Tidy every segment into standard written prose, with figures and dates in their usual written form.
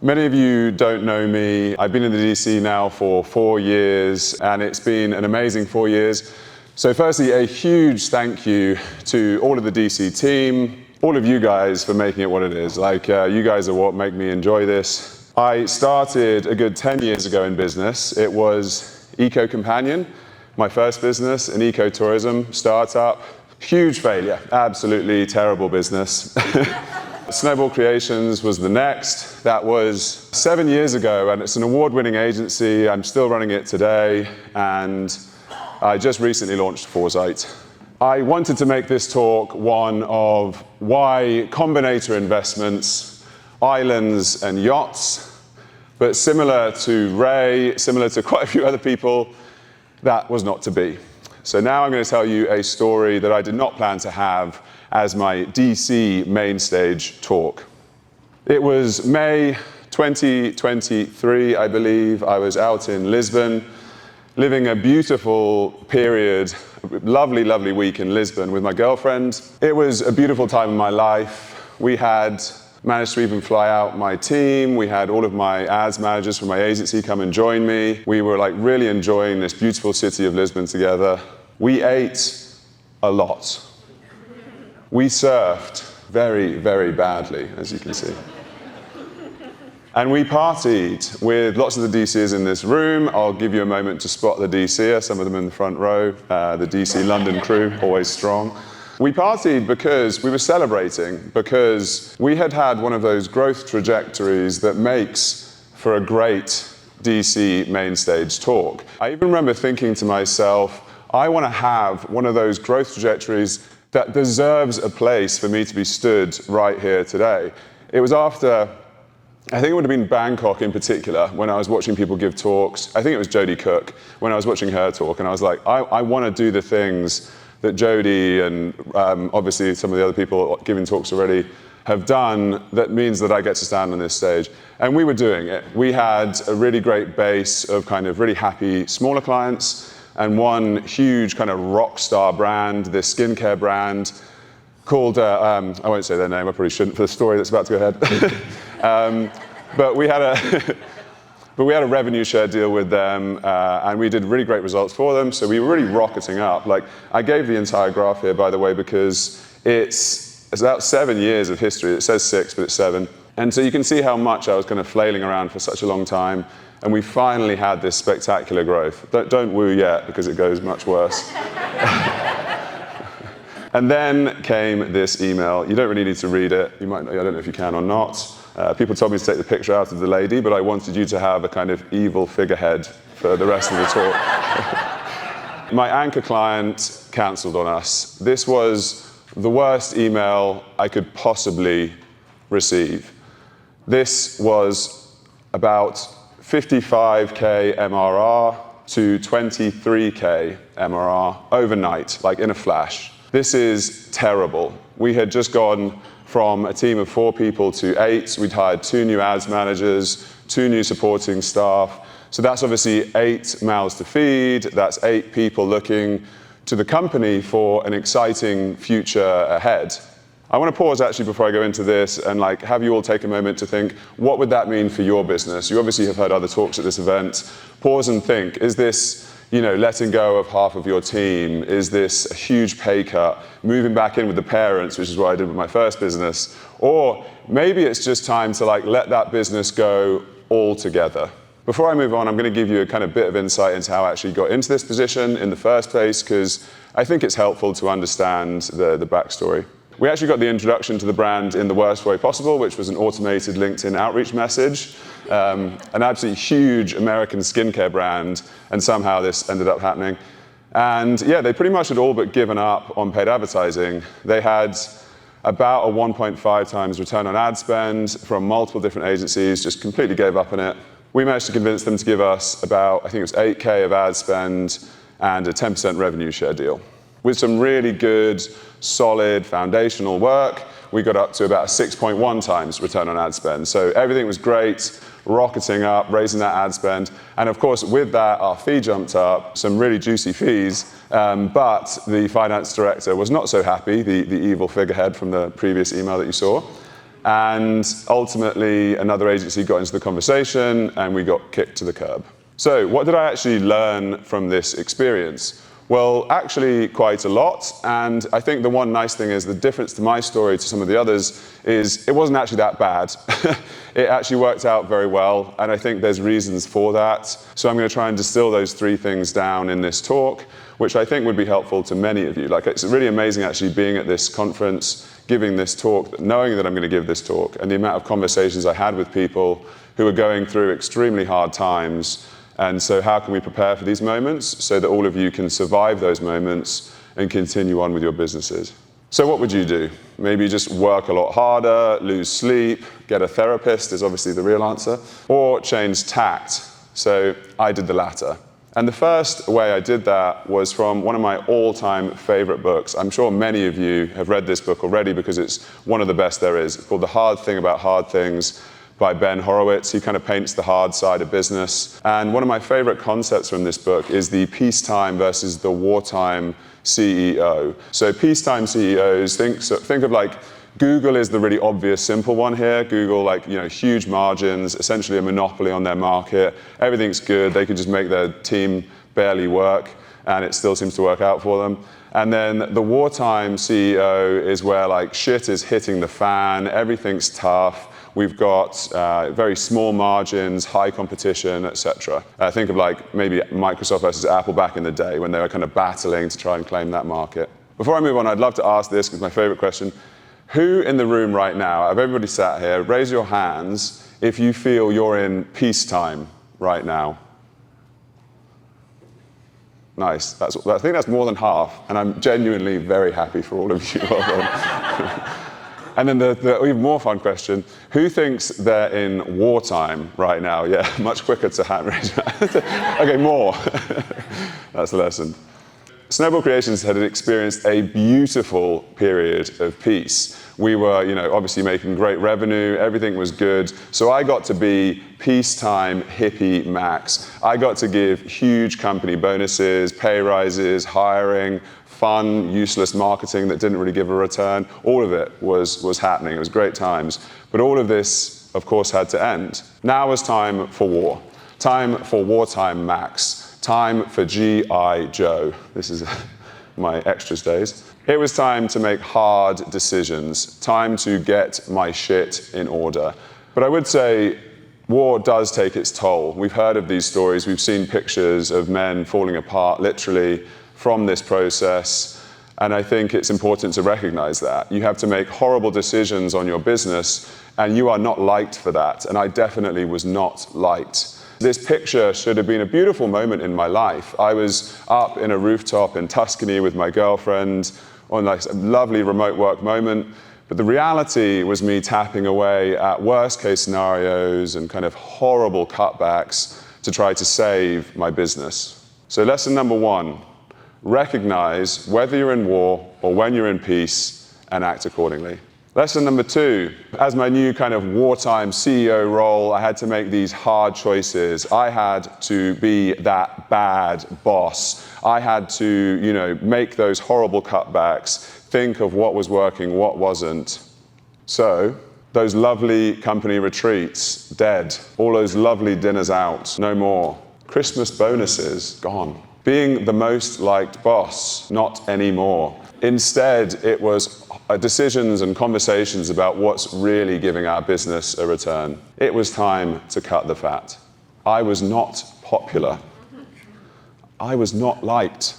Many of you don't know me. I've been in the DC now for 4 years, and it's been an amazing 4 years. So firstly, a huge thank you to all of the DC team, all of you guys for making it what it is. You guys are what make me enjoy this. I started a good 10 years ago in business. It was Eco Companion, my first business, an ecotourism startup. Huge failure, absolutely terrible business. Snowball Creations was the next. That was 7 years ago, and it's an award-winning agency. I'm still running it today, and I just recently launched Foresight. I wanted to make this talk one of why combinator investments, islands and yachts, but similar to Ray, similar to quite a few other people, that was not to be. So now I'm going to tell you a story that I did not plan to have as my DC main stage talk. It was May 2023, I believe. I was out in Lisbon, living a beautiful period, lovely, lovely week in Lisbon with my girlfriend. It was a beautiful time in my life. We had managed to even fly out my team. We had all of my ads managers from my agency come and join me. We were really enjoying this beautiful city of Lisbon together. We ate a lot. We surfed very, very badly, as you can see. And we partied with lots of the DCers in this room. I'll give you a moment to spot the DCer, some of them in the front row, the DC London crew, always strong. We partied because we were celebrating, because we had had one of those growth trajectories that makes for a great DC main stage talk. I even remember thinking to myself, I want to have one of those growth trajectories that deserves a place for me to be stood right here today. It was after, I think it would have been Bangkok in particular, when I was watching people give talks. I think it was Jodie Cook, when I was watching her talk, and I was like, I want to do the things that Jodie and obviously some of the other people giving talks already have done, that means that I get to stand on this stage. And we were doing it. We had a really great base of kind of really happy smaller clients, and one huge kind of rock star brand, this skincare brand called, I won't say their name, I probably shouldn't for the story that's about to go ahead. But we had a revenue share deal with them, and we did really great results for them, so we were really rocketing up. I gave the entire graph here, by the way, because it's about 7 years of history. It says 6, but it's 7. And so you can see how much I was kind of flailing around for such a long time, and we finally had this spectacular growth. Don't woo yet, because it goes much worse. And then came this email. You don't really need to read it. You might, I don't know if you can or not. People told me to take the picture out of the lady, but I wanted you to have a kind of evil figurehead for the rest of the talk. My anchor client cancelled on us. This was the worst email I could possibly receive. This was about 55K MRR to 23K MRR overnight, in a flash. This is terrible. We had just gone from a team of 4 people to 8. We'd hired 2 new ads managers, 2 new supporting staff. So that's obviously 8 mouths to feed. That's 8 people looking to the company for an exciting future ahead. I want to pause actually before I go into this and have you all take a moment to think, what would that mean for your business? You obviously have heard other talks at this event. Pause and think, is this letting go of half of your team? Is this a huge pay cut? Moving back in with the parents, which is what I did with my first business? Or maybe it's just time to let that business go altogether. Before I move on, I'm going to give you a kind of bit of insight into how I actually got into this position in the first place, because I think it's helpful to understand the backstory. We actually got the introduction to the brand in the worst way possible, which was an automated LinkedIn outreach message. An absolutely huge American skincare brand, and somehow this ended up happening. And yeah, they pretty much had all but given up on paid advertising. They had about a 1.5 times return on ad spend from multiple different agencies, just completely gave up on it. We managed to convince them to give us about, I think it was 8K of ad spend and a 10% revenue share deal. With some really good, solid, foundational work, we got up to about a 6.1 times return on ad spend. So everything was great, rocketing up, raising that ad spend. And of course, with that, our fee jumped up, some really juicy fees. But the finance director was not so happy, the evil figurehead from the previous email that you saw. And ultimately, another agency got into the conversation and we got kicked to the curb. So what did I actually learn from this experience? Well, actually quite a lot, and I think the one nice thing is the difference to my story to some of the others is it wasn't actually that bad. It actually worked out very well, and I think there's reasons for that. So I'm going to try and distill those 3 things down in this talk, which I think would be helpful to many of you. Like, it's really amazing actually being at this conference, giving this talk, knowing that I'm going to give this talk, and the amount of conversations I had with people who are going through extremely hard times. And so how can we prepare for these moments so that all of you can survive those moments and continue on with your businesses? So what would you do? Maybe just work a lot harder, lose sleep, get a therapist is obviously the real answer, or change tact. So I did the latter. And the first way I did that was from one of my all-time favorite books. I'm sure many of you have read this book already because it's one of the best there is. It's called The Hard Thing About Hard Things by Ben Horowitz. He kind of paints the hard side of business. And one of my favorite concepts from this book is the peacetime versus the wartime CEO. So peacetime CEOs, think of like Google is the really obvious simple one here. Google, like, huge margins, essentially a monopoly on their market. Everything's good. They can just make their team barely work, and it still seems to work out for them. And then the wartime CEO is where like shit is hitting the fan, everything's tough. We've got very small margins, high competition, etc. Think of like maybe Microsoft versus Apple back in the day when they were kind of battling to try and claim that market. Before I move on, I'd love to ask this because it's my favorite question. Who in the room right now, out of everybody sat here, raise your hands if you feel you're in peacetime right now. Nice. I think that's more than half, and I'm genuinely very happy for all of you. Well done. And then the even more fun question, who thinks they're in wartime right now? Yeah, much quicker to hand raise. Okay, more. That's the lesson. Snowball Creations had experienced a beautiful period of peace. We were, obviously making great revenue, everything was good. So I got to be peacetime hippie max. I got to give huge company bonuses, pay rises, hiring, fun, useless marketing that didn't really give a return. All of it was happening. It was great times. But all of this, of course, had to end. Now was time for war. Time for wartime max. Time for G.I. Joe. This is my extras days. It was time to make hard decisions. Time to get my shit in order. But I would say war does take its toll. We've heard of these stories. We've seen pictures of men falling apart, literally, from this process, and I think it's important to recognize that. You have to make horrible decisions on your business, and you are not liked for that, and I definitely was not liked. This picture should have been a beautiful moment in my life. I was up in a rooftop in Tuscany with my girlfriend on like a lovely remote work moment, but the reality was me tapping away at worst case scenarios and kind of horrible cutbacks to try to save my business. So lesson number 1, recognize whether you're in war or when you're in peace and act accordingly. Lesson number 2, as my new kind of wartime CEO role, I had to make these hard choices. I had to be that bad boss. I had to, make those horrible cutbacks, think of what was working, what wasn't. So, those lovely company retreats, dead. All those lovely dinners out, no more. Christmas bonuses, gone. Being the most liked boss, not anymore. Instead, it was decisions and conversations about what's really giving our business a return. It was time to cut the fat. I was not popular. I was not liked.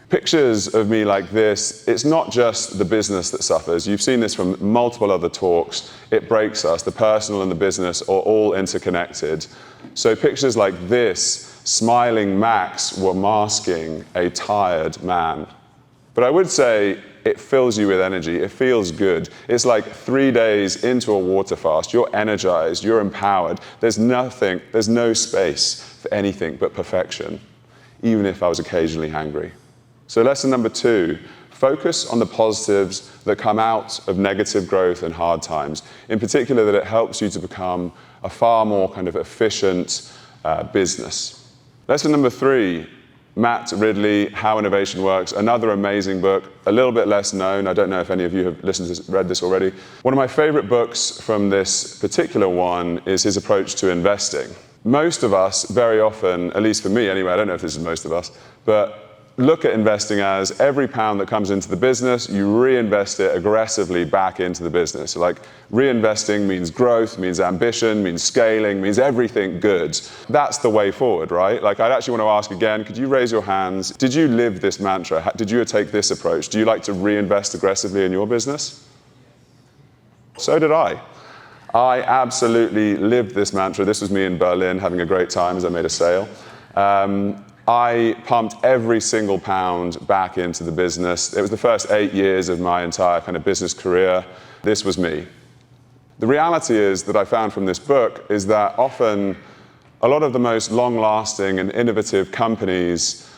Pictures of me like this, it's not just the business that suffers. You've seen this from multiple other talks. It breaks us. The personal and the business are all interconnected. So pictures like this, smiling Max, were masking a tired man. But I would say it fills you with energy. It feels good. It's like 3 days into a water fast. You're energized. You're empowered. There's no space for anything but perfection, even if I was occasionally hangry. So lesson number 2, focus on the positives that come out of negative growth and hard times. In particular, that it helps you to become a far more kind of efficient business. Lesson number 3, Matt Ridley, How Innovation Works, another amazing book, a little bit less known. I don't know if any of you have read this already. One of my favorite books from this particular one is his approach to investing. Most of us, very often, at least for me anyway, I don't know if this is most of us, but look at investing as every pound that comes into the business, you reinvest it aggressively back into the business. So like reinvesting means growth, means ambition, means scaling, means everything good. That's the way forward, right? Like I'd actually want to ask again, could you raise your hands? Did you live this mantra? Did you take this approach? Do you like to reinvest aggressively in your business? So did I. I absolutely lived this mantra. This was me in Berlin having a great time as I made a sale. I pumped every single pound back into the business. It was the first 8 years of my entire kind of business career. This was me. The reality is that I found from this book is that often a lot of the most long-lasting and innovative companies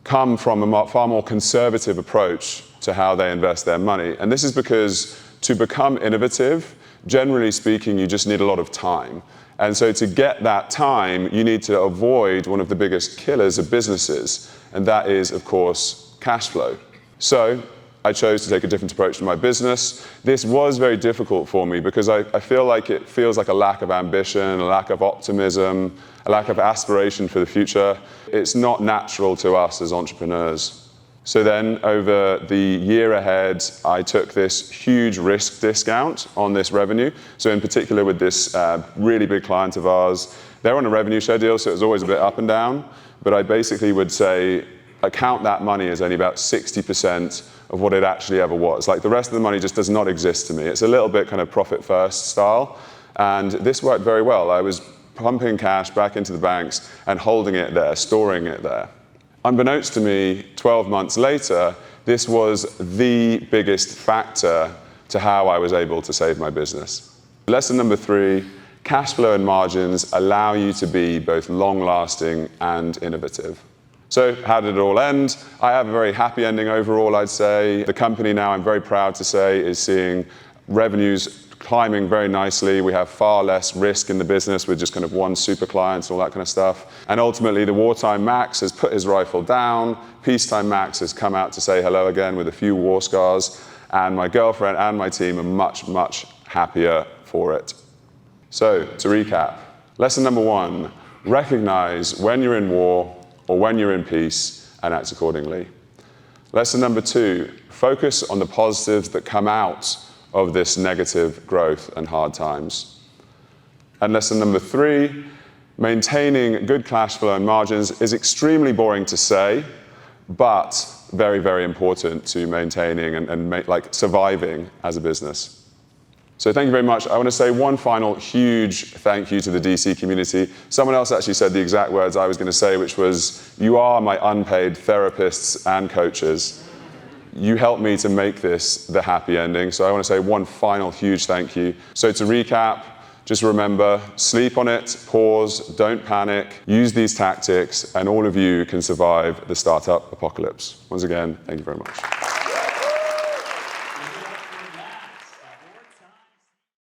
come from a far more conservative approach to how they invest their money. And this is because to become innovative, generally speaking, you just need a lot of time. And so to get that time, you need to avoid one of the biggest killers of businesses, and that is, of course, cash flow. So I chose to take a different approach to my business. This was very difficult for me because I feel like it feels like a lack of ambition, a lack of optimism, a lack of aspiration for the future. It's not natural to us as entrepreneurs. So then over the year ahead, I took this huge risk discount on this revenue. So in particular with this really big client of ours, they're on a revenue share deal, so it was always a bit up and down. But I basically would say, account that money as only about 60% of what it actually ever was. Like the rest of the money just does not exist to me. It's a little bit kind of profit first style. And this worked very well. I was pumping cash back into the banks and holding it there, storing it there. Unbeknownst to me, 12 months later, this was the biggest factor to how I was able to save my business. Lesson number 3, cash flow and margins allow you to be both long-lasting and innovative. So how did it all end? I have a very happy ending overall, I'd say. The company now, I'm very proud to say, is seeing revenues climbing very nicely. We have far less risk in the business with just kind of one super client and all that kind of stuff. And ultimately, the wartime Max has put his rifle down. Peacetime Max has come out to say hello again with a few war scars. And my girlfriend and my team are much, much happier for it. So, to recap, lesson number 1, recognize when you're in war or when you're in peace and act accordingly. Lesson number 2, focus on the positives that come out of this negative growth and hard times. And lesson number 3, maintaining good cash flow and margins is extremely boring to say, but very, very important to maintaining and surviving as a business. So thank you very much. I want to say one final huge thank you to the DC community. Someone else actually said the exact words I was going to say, which was, you are my unpaid therapists and coaches. You helped me to make this the happy ending. So I want to say one final huge thank you. So to recap, just remember, sleep on it, pause, don't panic, use these tactics, and all of you can survive the startup apocalypse. Once again, thank you very much.